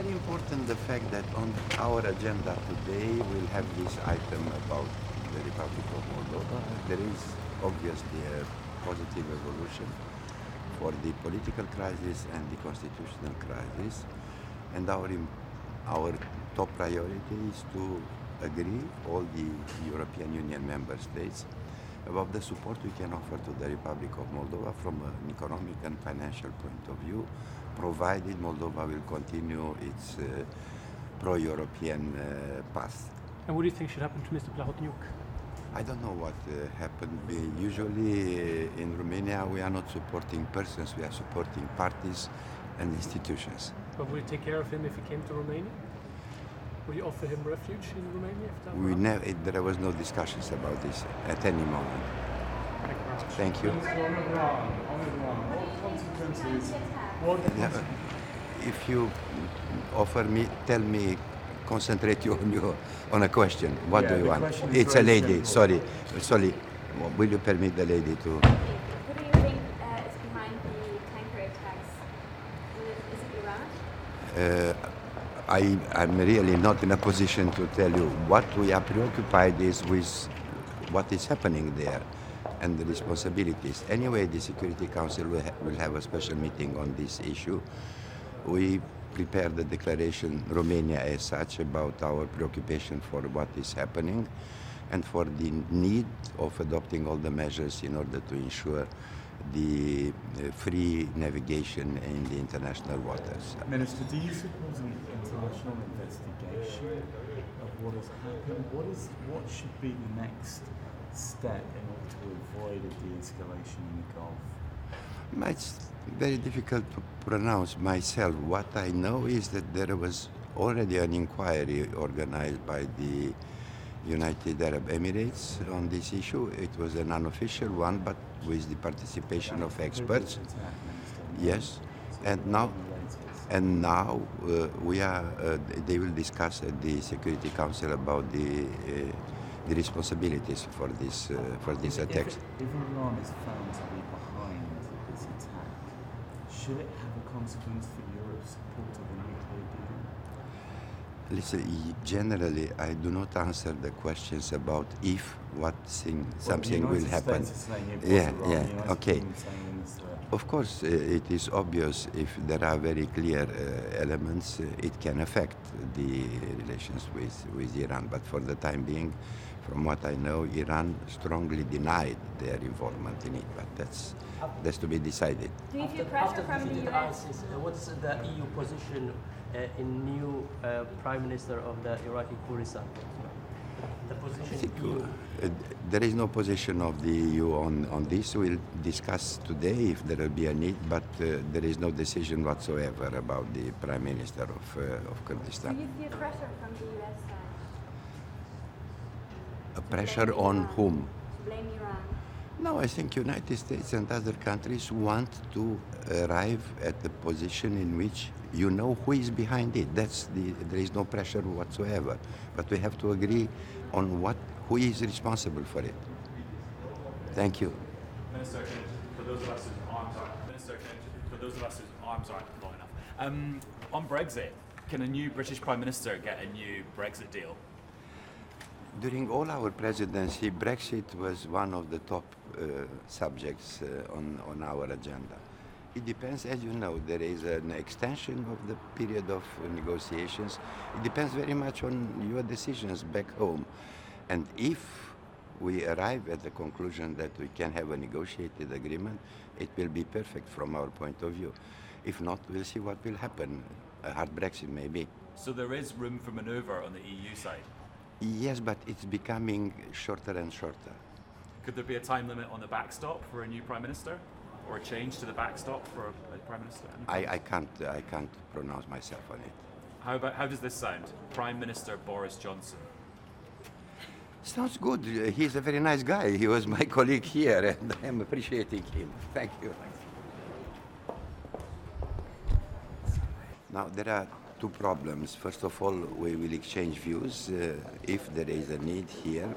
very important the fact that on our agenda today we'll have this item about the Republic of Moldova. There is obviously a positive evolution for the political crisis and the constitutional crisis, and our top priority is to agree, all the European Union member states, about the support we can offer to the Republic of Moldova from an economic and financial point of view, provided Moldova will continue its pro-European path. And what do you think should happen to Mr. Plahotniuc? I don't know what happened. Usually in Romania we are not supporting persons, we are supporting parties and institutions. But will you take care of him if he came to Romania? Will you offer him refuge in Romania? There was no discussions about this at any moment. Thank you. If you offer me, tell me, concentrate you on a question. What do you want? It's a lady. Sorry. Will you permit the lady to? Who do you think is behind the tanker attacks? Is it Iran? I'm really not in a position to tell you. What we are preoccupied is with what is happening there and the responsibilities. Anyway, the Security Council will have a special meeting on this issue. We prepared the declaration, Romania as such, about our preoccupation for what is happening and for the need of adopting all the measures in order to ensure the free navigation in the international waters. Minister, do you support an international investigation of what has happened? What should be the next step in order to avoid a de-escalation in the Gulf? It's very difficult to pronounce myself. What I know is that there was already an inquiry organized by the United Arab Emirates on this issue. It was an unofficial one, but with the participation of experts. Yes, and now they will discuss at the Security Council about the responsibilities for these attacks. If Iran is found to be behind this attack, should it have a consequence for Europe's support of the nuclear deal? Listen, generally, I do not answer the questions about if something will happen. Okay. Of course, it is obvious if there are very clear elements, it can affect the relations with Iran. But for the time being, from what I know, Iran strongly denied their involvement in it. But that's to be decided. Do you feel pressure from the US? What's the EU position in new Prime Minister of the Iraqi Kurdistan? The position there is no position of the EU on this. We'll discuss today if there will be a need, but there is no decision whatsoever about the Prime Minister of Kurdistan. Do you feel pressure from the US side? A pressure on whom? To blame Iran? No, I think United States and other countries want to arrive at the position in which you know who is behind it. There is no pressure whatsoever. But we have to agree on who is responsible for it. Thank you. Minister, for those of us whose arms aren't long enough, on Brexit, can a new British Prime Minister get a new Brexit deal? During all our presidency, Brexit was one of the top subjects on our agenda. It depends, as you know, there is an extension of the period of negotiations. It depends very much on your decisions back home. And if we arrive at the conclusion that we can have a negotiated agreement, it will be perfect from our point of view. If not, we'll see what will happen. A hard Brexit maybe. So there is room for manoeuvre on the EU side? Yes, but it's becoming shorter and shorter. Could there be a time limit on the backstop for a new Prime Minister? Or a change to the backstop for a Prime Minister? I can't pronounce myself on it. How does this sound? Prime Minister Boris Johnson. Sounds good. He's a very nice guy. He was my colleague here, and I am appreciating him. Thank you. Now, there are two problems. First of all, we will exchange views if there is a need here.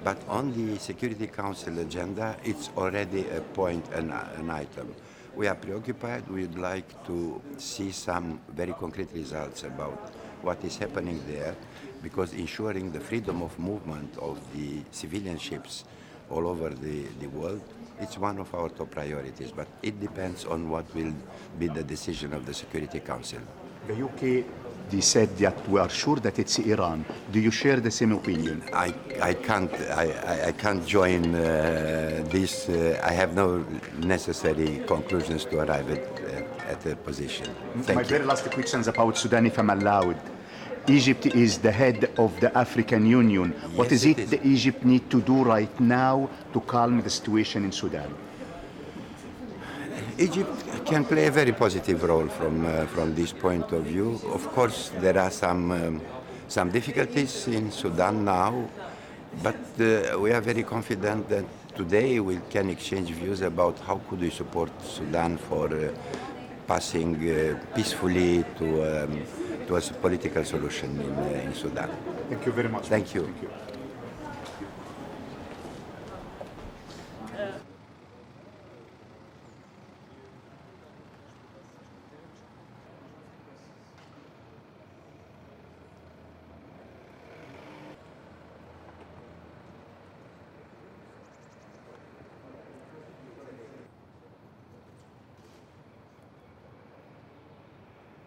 But on the Security Council agenda, it's already a point, an item. We are preoccupied. We'd like to see some very concrete results about what is happening there, because ensuring the freedom of movement of the civilian ships all over the world, it's one of our top priorities, but it depends on what will be the decision of the Security Council. The UK, they said that we are sure that it's Iran. Do you share the same opinion? I can't join this. I have no necessary conclusions to arrive at a position. Thank My you. very last question is about Sudan, if I'm allowed. Egypt is the head of the African Union. What Yes, is it it is. that Egypt need to do right now to calm the situation in Sudan? Egypt can play a very positive role from this point of view. Of course, there are some difficulties in Sudan now, but we are very confident that today we can exchange views about how could we support Sudan for passing peacefully to a political solution in Sudan. Thank you very much. Thank you. Thank you.